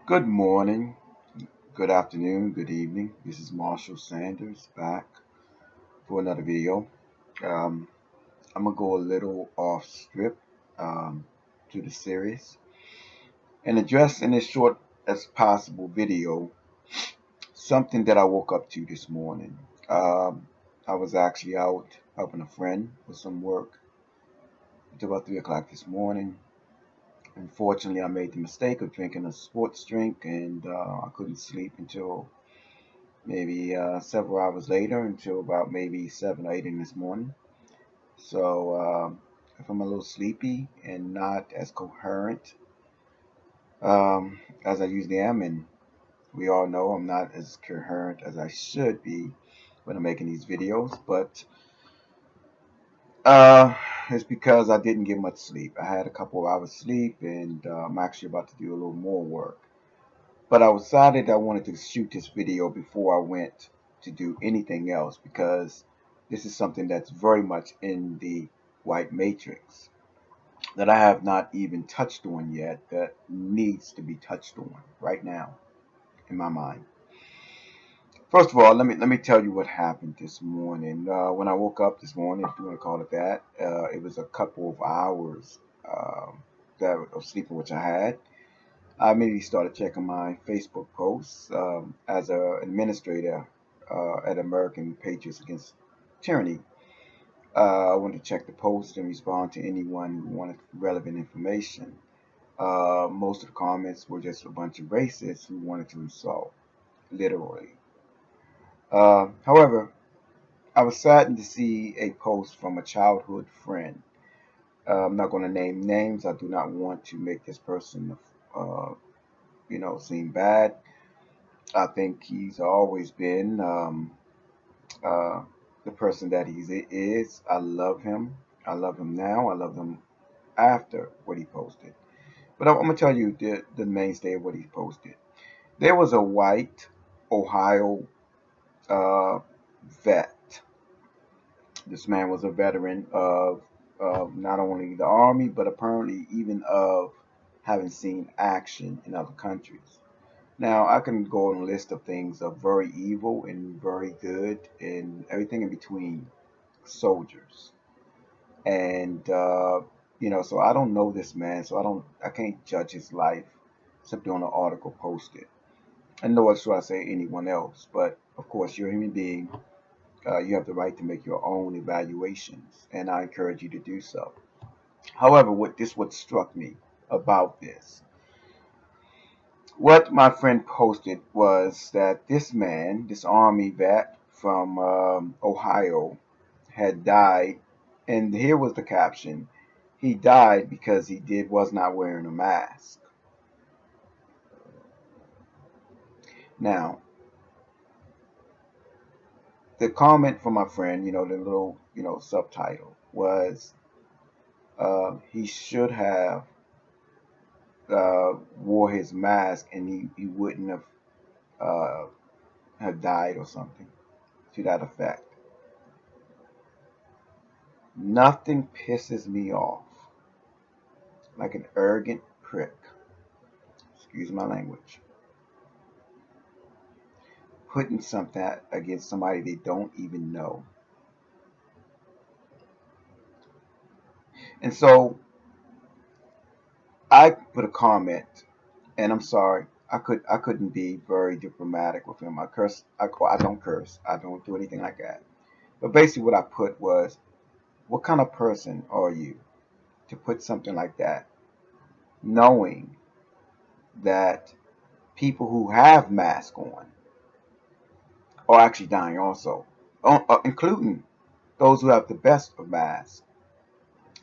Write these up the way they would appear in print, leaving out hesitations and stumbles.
Good morning, good afternoon, good evening. This is Marshall Sanders back for another video. Um, I'm gonna go a little off script to the series and address in as short as possible video something that I woke up to this morning. Um, I was actually out helping a friend with some work until about 3 o'clock this morning. Unfortunately, I made the mistake of drinking a sports drink and I couldn't sleep until maybe several hours later until about maybe 7 or 8 in this morning. So if I'm a little sleepy and not as coherent as I usually am, and we all know I'm not as coherent as I should be when I'm making these videos, but uh, it's because I didn't get much sleep. I had a couple of hours sleep, and I'm actually about to do a little more work. But I decided I wanted to shoot this video before I went to do anything else because this is something that's very much in the white matrix that I have not even touched on yet that needs to be touched on right now in my mind. First of all, let me tell you what happened this morning. When I woke up this morning, if you want to call it that, it was a couple of hours that of sleeping which I had. I immediately started checking my Facebook posts as an administrator at American Patriots Against Tyranny. I wanted to check the posts and respond to anyone who wanted relevant information. Most of the comments were just a bunch of racists who wanted to insult, literally. However, I was saddened to see a post from a childhood friend. I'm not going to name names. I do not want to make this person, uh, seem bad. I think he's always been uh, the person that he is. I love him. I love him now. I love him after what he posted. But I'm gonna tell you the mainstay of what he posted. There was a white Ohio uh, vet. This man was a veteran of not only the army but apparently even of having seen action in other countries. Now, I can go on a list of things of very evil and very good and everything in between soldiers. And, so I don't know this man, so I can't judge his life simply on an article posted. And nor should I say anyone else. But of course, you're a human being. You have the right to make your own evaluations, and I encourage you to do so. However, what struck me about this. What my friend posted was that this man, this army vet from Ohio, had died, and here was the caption: he died because he did was not wearing a mask. Now, the comment from my friend, the little, subtitle was he should have wore his mask and he wouldn't uh, have died or something to that effect. Nothing pisses me off like an arrogant prick, excuse my language, putting something against somebody they don't even know. And so I put a comment, and I'm sorry, I couldn't be very diplomatic with him. I curse. I don't curse. I don't do anything like that. But basically, what I put was, what kind of person are you to put something like that, knowing that people who have masks on are actually dying also, including those who have the best of masks.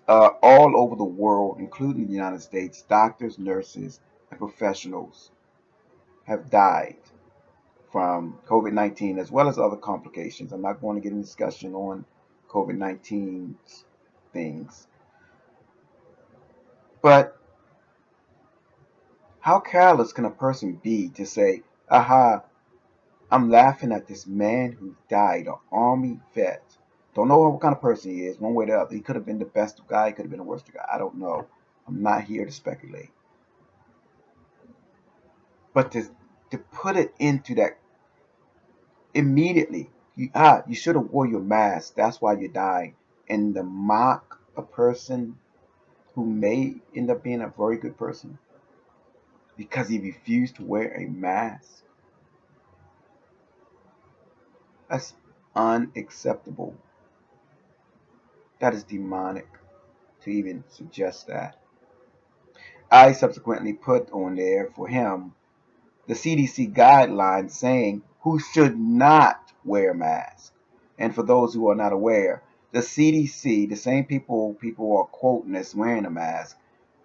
All over the world, including the United States, doctors, nurses, and professionals have died from COVID-19 as well as other complications. I'm not going to get into discussion on COVID-19 things. But how careless can a person be to say, aha, I'm laughing at this man who died, an army vet. Don't know what kind of person he is, one way or the other. He could have been the best guy, he could have been the worst guy. I don't know. I'm not here to speculate. But to put it into that immediately, you should have wore your mask. That's why you're dying. And to mock a person who may end up being a very good person because he refused to wear a mask, that's unacceptable. That is demonic to even suggest that. I subsequently put on there for him the CDC guidelines saying who should not wear masks. And for those who are not aware, the CDC, the same people are quoting as wearing a mask,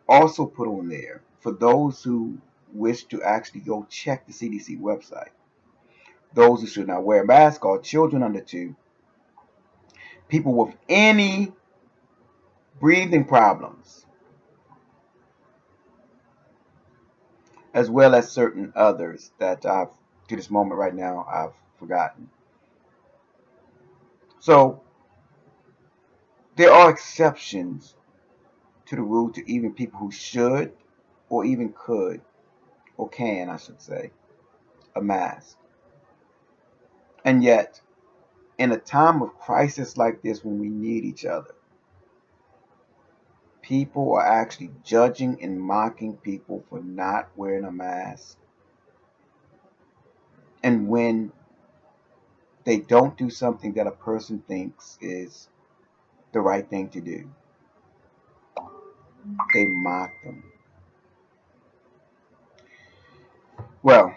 also put on there for those who wish to actually go check the CDC website. Those who should not wear a mask are children under 2, people with any breathing problems, as well as certain others that to this moment right now, I've forgotten. So there are exceptions to the rule to even people who should or even could or can, I should say, a mask. And yet, in a time of crisis like this when we need each other, people are actually judging and mocking people for not wearing a mask. And when they don't do something that a person thinks is the right thing to do, they mock them. Well,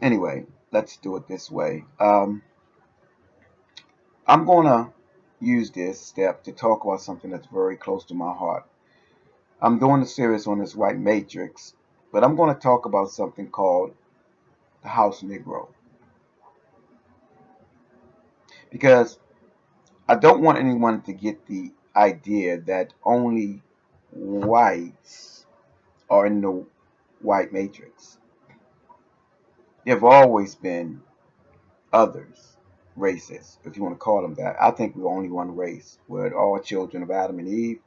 anyway, let's do it this way. I'm going to use this step to talk about something that's very close to my heart. I'm doing a series on this white matrix, but I'm going to talk about something called the House Negro. Because I don't want anyone to get the idea that only whites are in the white matrix. There have always been others, races, if you want to call them that. I think we're only one race. We're all children of Adam and Eve.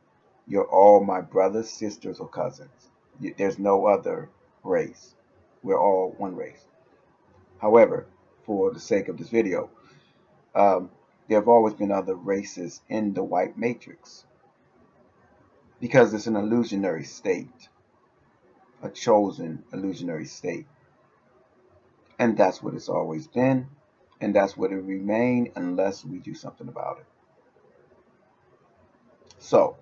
You're all my brothers, sisters, or cousins. There's no other race. We're all one race. However, for the sake of this video, um, there have always been other races in the white matrix because it's an illusionary state, a chosen illusionary state. And that's what it's always been, and that's what it will remain unless we do something about it. So,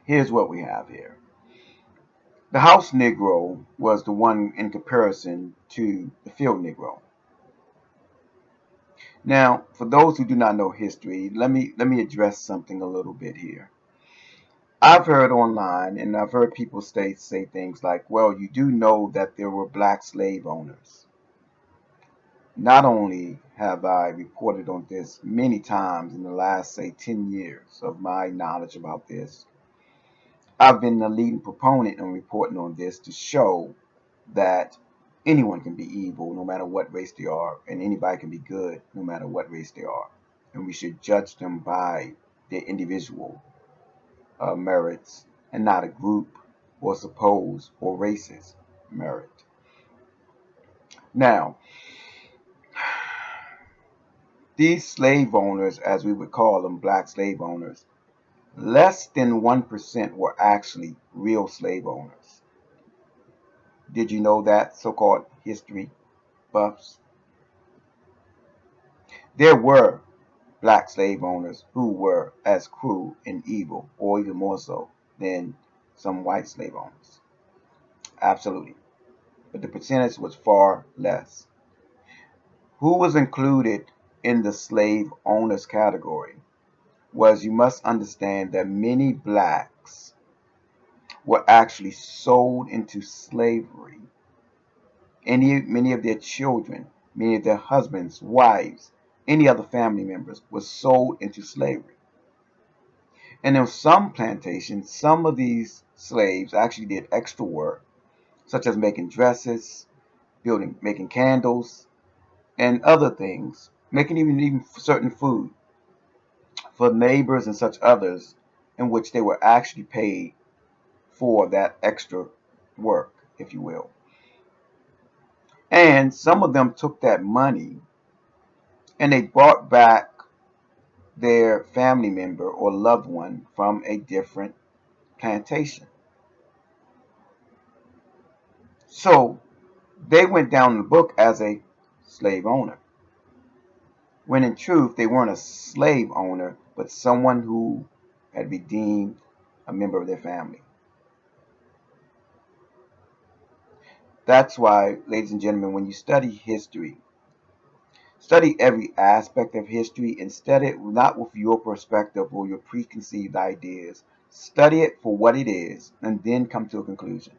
here's what we have here. The house Negro was the one in comparison to the field Negro. Now, for those who do not know history, let me address something a little bit here. I've heard online and I've heard people say things like, well, you do know that there were black slave owners. Not only have I reported on this many times in the last, say, 10 years of my knowledge about this, I've been the leading proponent in reporting on this to show that anyone can be evil no matter what race they are, and anybody can be good no matter what race they are. And we should judge them by their individual merits and not a group or supposed or racist merit. Now, these slave owners, as we would call them, black slave owners, less than 1% were actually real slave owners. Did you know that, so-called history buffs? There were black slave owners who were as cruel and evil, or even more so, than some white slave owners. Absolutely. But the percentage was far less. Who was included in the slave owners category was, you must understand that many blacks were actually sold into slavery. Many of their children, many of their husbands, wives, any other family members were sold into slavery. And in some plantations, some of these slaves actually did extra work, such as making dresses, making candles, and other things, making even certain food for neighbors and such others, in which they were actually paid for that extra work, if you will. And some of them took that money and they brought back their family member or loved one from a different plantation. So they went down in the book as a slave owner, when in truth they weren't a slave owner, but someone who had redeemed a member of their family. That's why, ladies and gentlemen, when you study history, study every aspect of history and study it not with your perspective or your preconceived ideas. Study it for what it is and then come to a conclusion.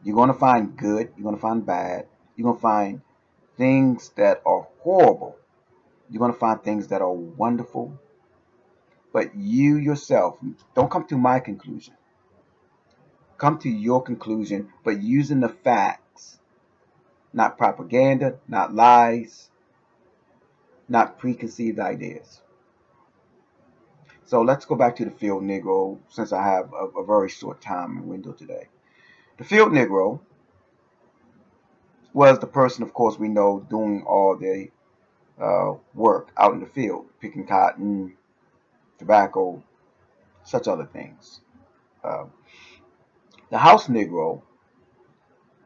You're going to find good, you're going to find bad, you're going to find things that are horrible, you're going to find things that are wonderful, but you yourself don't come to my conclusion. Come to your conclusion, but using the facts, not propaganda, not lies, not preconceived ideas. So let's go back to the field Negro since I have a very short time window today. The field Negro was the person, of course, we know doing all the work out in the field, picking cotton, tobacco, such other things. Uh, the house Negro,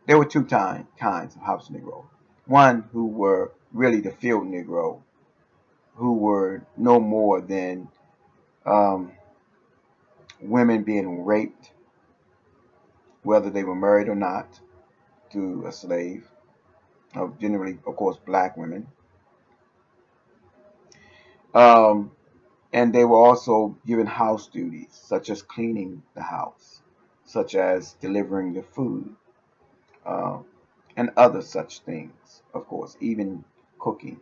there were two kinds of house Negro. One who were really the field Negro, who were no more than um, women being raped, whether they were married or not, to a slave, generally, of course, black women. Um, and they were also given house duties, such as cleaning the house, such as delivering the food, uh, and other such things, of course, even cooking.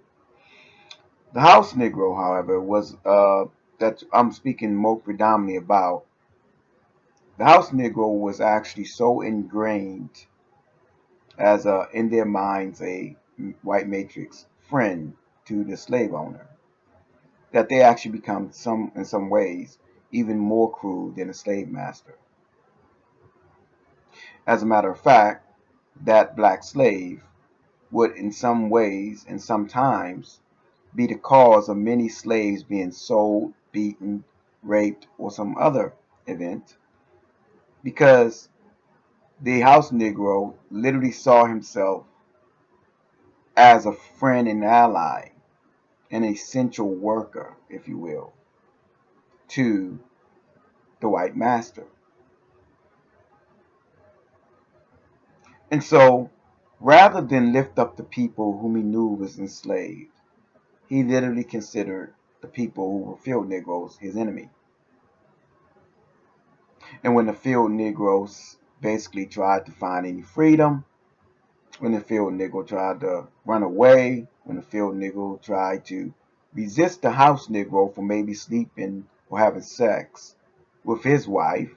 The house Negro, however, was that I'm speaking more predominantly about. The house Negro was actually so ingrained as in their minds a white matrix friend to the slave owner that they actually become some in some ways even more cruel than a slave master. As a matter of fact, that black slave would in some ways and sometimes be the cause of many slaves being sold, beaten, raped, or some other event because the house Negro literally saw himself as a friend and ally, an essential worker, if you will, to the white master. And so, rather than lift up the people whom he knew was enslaved, he literally considered the people who were field Negroes his enemy. And when the field Negroes basically tried to find any freedom, when the field Negro tried to run away, when the field Negro tried to resist the house Negro for maybe sleeping or having sex with his wife,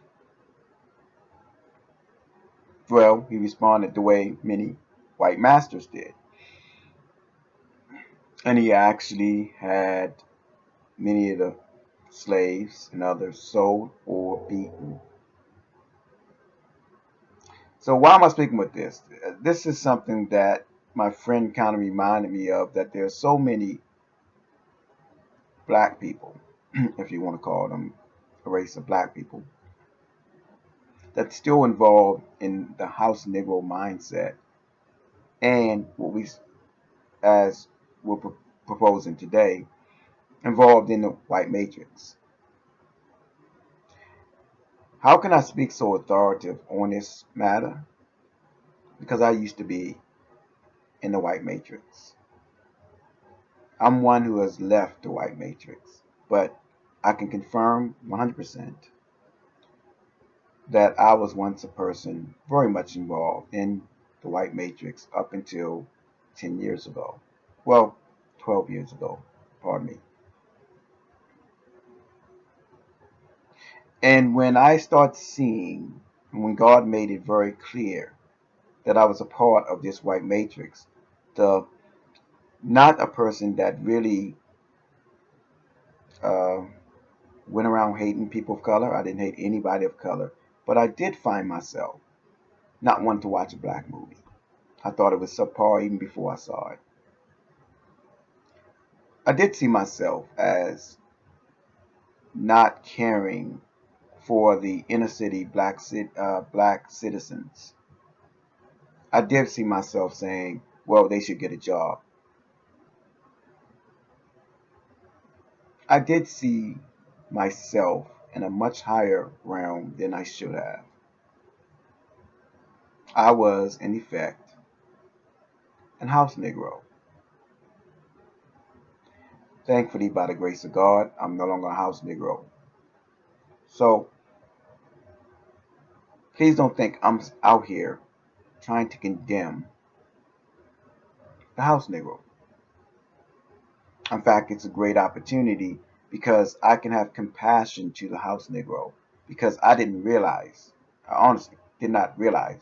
well, he responded the way many white masters did. And he actually had many of the slaves and others sold or beaten. So why am I speaking with this? This is something that my friend kind of reminded me of, that there are so many black people, if you want to call them a race of black people, that's still involved in the house Negro mindset and what we, as we're proposing today, involved in the white matrix. How can I speak so authoritative on this matter? Because I used to be in the white matrix. I'm one who has left the white matrix, but I can confirm 100% that I was once a person very much involved in the white matrix up until 10 years ago. Well, 12 years ago, pardon me. And when I start seeing, when God made it very clear that I was a part of this white matrix, the not a person that really uh, went around hating people of color. I didn't hate anybody of color, but I did find myself not wanting to watch a black movie. I thought it was subpar even before I saw it. I did see myself as not caring for the inner city black citizens. I did see myself saying, well, they should get a job. I did see myself in a much higher realm than I should have. I was, in effect, an house Negro. Thankfully, by the grace of God, I'm no longer a house Negro. So please don't think I'm out here trying to condemn the house Negro. In fact, it's a great opportunity because I can have compassion to the house Negro because I didn't realize, I honestly did not realize,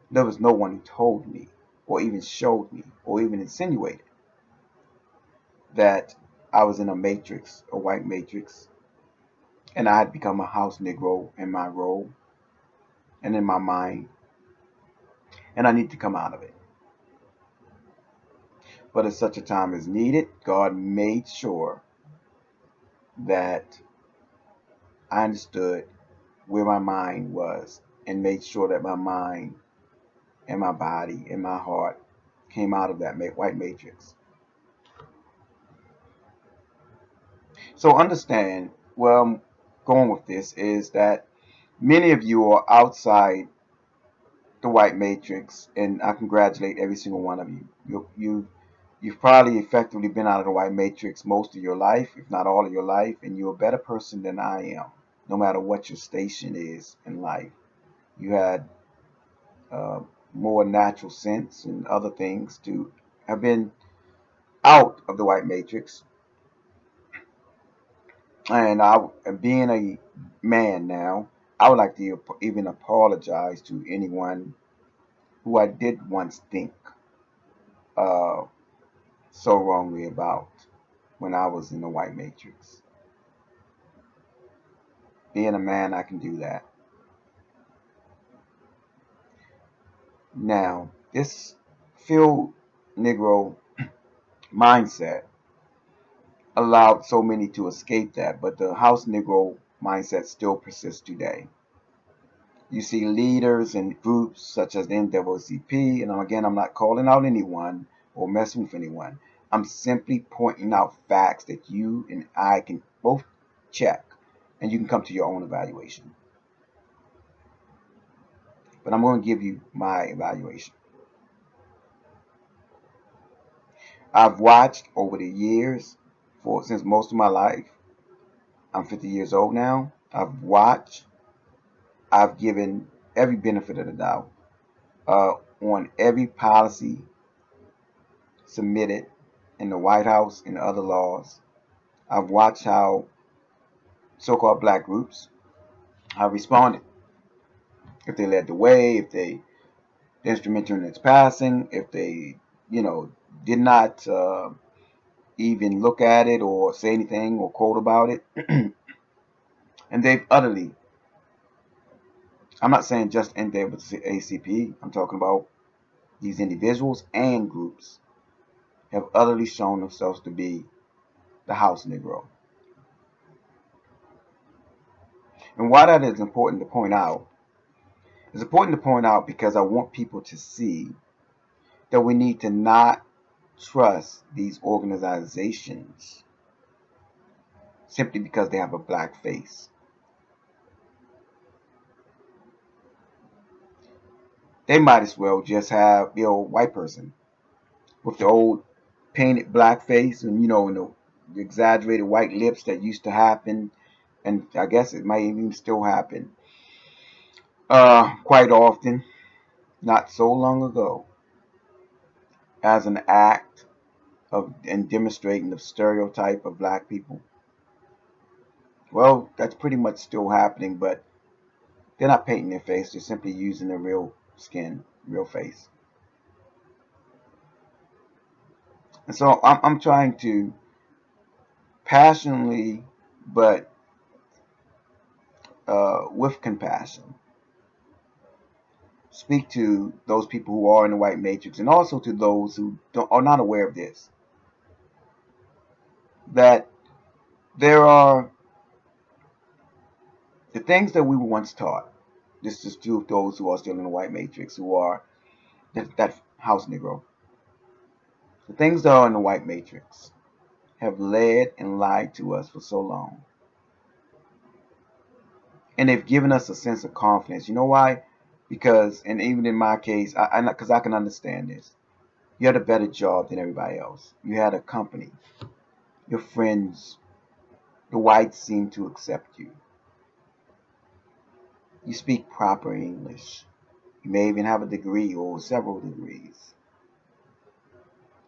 there was no one who told me or even showed me or even insinuated that I was in a matrix, a white matrix, and I had become a house Negro in my role and in my mind, and I need to come out of it. But at such a time as needed, God made sure that I understood where my mind was and made sure that my mind and my body and my heart came out of that white matrix. So understand where I'm going with this is that many of you are outside the white matrix, and I congratulate every single one of you. You've probably effectively been out of the white matrix most of your life, if not all of your life, and you're a better person than I am, no matter what your station is in life. You had uh, more natural sense and other things to have been out of the white matrix. And being a man now, I would like to even apologize to anyone who I did once think uh, so wrongly about when I was in the white matrix. Being a man, I can do that. Now, this field Negro mindset allowed so many to escape that, but the house Negro mindset still persists today. You see leaders and groups such as the NAACP, and again, I'm not calling out anyone or messing with anyone. I'm simply pointing out facts that you and I can both check, and you can come to your own evaluation. But I'm going to give you my evaluation. I've watched over the years, for since most of my life, I'm 50 years old now. I've given every benefit of the doubt on every policy submitted in the White House and other laws. I've watched how so-called black groups have responded. If they led the way, if they instrumental in its passing, if they, you know, did not even look at it or say anything or quote about it, and they've utterly. I'm not saying just NAACP. I'm talking about these individuals and groups have utterly shown themselves to be the house Negro. And why that is important to point out, it's important to point out because I want people to see that we need to not trust these organizations simply because they have a black face. They might as well just have the old white person with the old painted black face and the exaggerated white lips that used to happen, and I guess it might even still happen quite often, not so long ago, as an act of and demonstrating the stereotype of black people. Well, that's pretty much still happening, but they're not painting their face; they're simply using their real skin, real face. And so I'm trying to passionately, but with compassion, speak to those people who are in the white matrix, and also to those who are not aware of this, that there are the things that we were once taught. This is to those who are still in the white matrix, who are that house Negro. The things that are in the white matrix have led and lied to us for so long. And they've given us a sense of confidence. You know why? Because, and even in my case, because I can understand this. You had a better job than everybody else. You had a company. Your friends, the whites seem to accept you. You speak proper English. You may even have a degree or several degrees.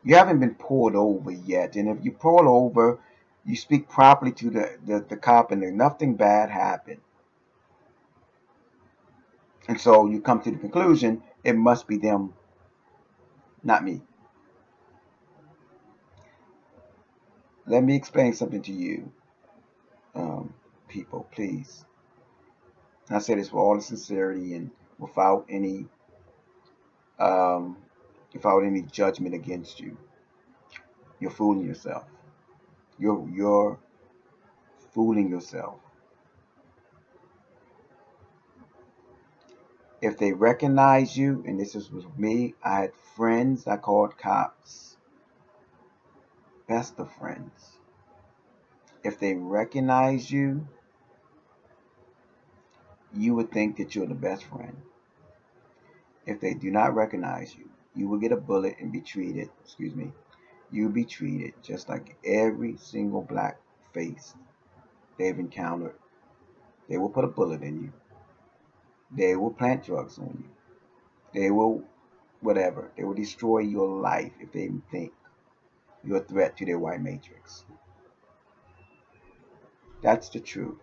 You haven't been pulled over yet. And if you pull over, you speak properly to the cop and nothing bad happened. And so you come to the conclusion, it must be them, not me. Let me explain something to you, people, please. And I say this with all the sincerity and without any um, without any judgment against you. You're fooling yourself. You're fooling yourself. If they recognize you, and this is with me, I had friends I called cops. Best of friends. If they recognize you, you would think that you're the best friend. If they do not recognize you, you will get a bullet and be treated, excuse me, you will be treated just like every single black face they've encountered. They will put a bullet in you. They will plant drugs on you. They will, whatever. They will destroy your life if they think you're a threat to their white matrix. That's the truth.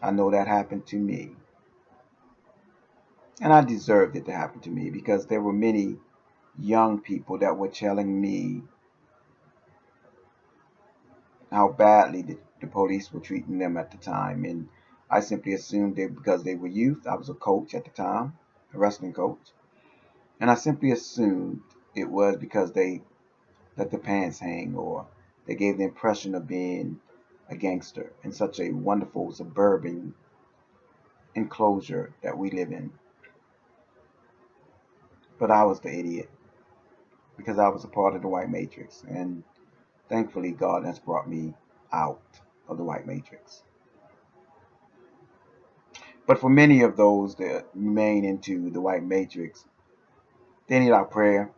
I know that happened to me. And I deserved it to happen to me because there were many young people that were telling me how badly the police were treating them at the time. And I simply assumed that because they were youth, I was a coach at the time, a wrestling coach. And I simply assumed it was because they let their pants hang or they gave the impression of being a gangster in such a wonderful suburban enclosure that we live in. But I was the idiot because I was a part of the white matrix. And thankfully, God has brought me out of the white matrix. But for many of those that remain into the white matrix, they need our prayer.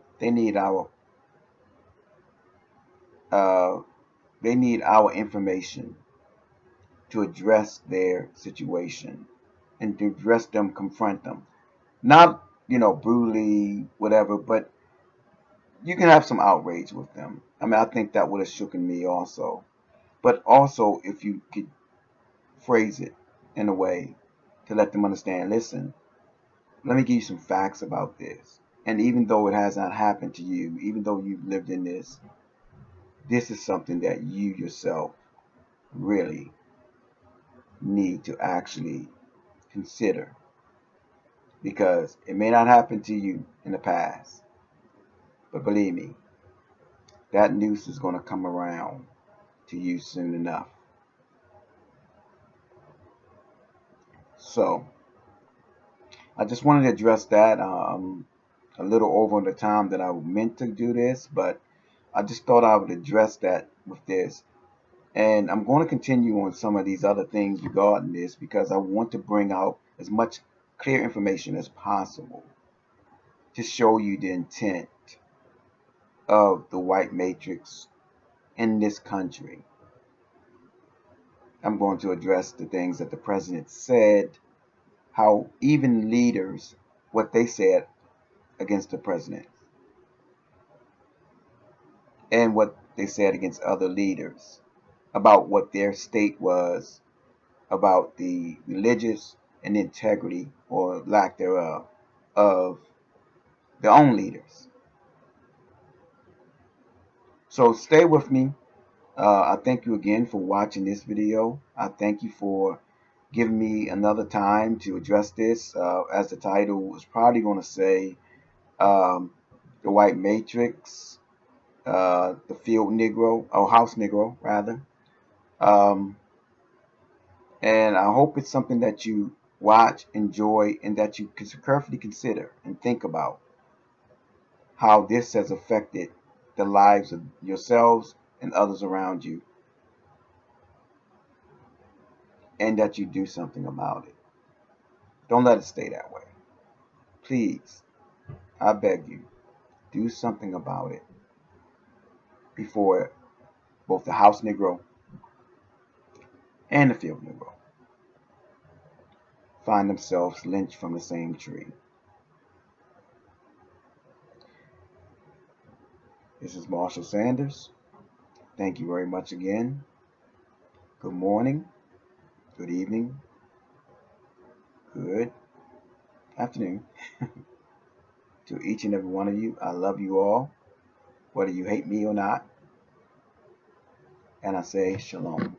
Uh, they need our information to address their situation and to address them, confront them. Not, brutally, whatever, but you can have some outrage with them. I mean, I think that would have shooken me also. But also, if you could phrase it in a way to let them understand, listen, let me give you some facts about this. And even though it has not happened to you, even though you've lived in this is something that you yourself really need to actually consider because it may not happen to you in the past, but believe me, that noose is going to come around to you soon enough. So I just wanted to address that. A little over the time that I meant to do this, but I just thought I would address that with this. And I'm going to continue on some of these other things regarding this because I want to bring out as much clear information as possible to show you the intent of the white matrix in this country. I'm going to address the things that the president said, how even leaders, what they said against the president, and what they said against other leaders about what their state was, about the religious and integrity or lack thereof of their own leaders. So stay with me. I thank you again for watching this video. I thank you for give me another time to address this. As the title was probably going to say, um, the white matrix, the field Negro, or house Negro rather. Um, and I hope it's something that you watch, enjoy, and that you can carefully consider and think about how this has affected the lives of yourselves and others around you, and that you do something about it. Don't let it stay that way. Please, I beg you, do something about it before both the house Negro and the field Negro find themselves lynched from the same tree. This is Marshall Sanders. Thank you very much again. Good morning, good evening, good afternoon to each and every one of you. I love you all, whether you hate me or not. And I say shalom.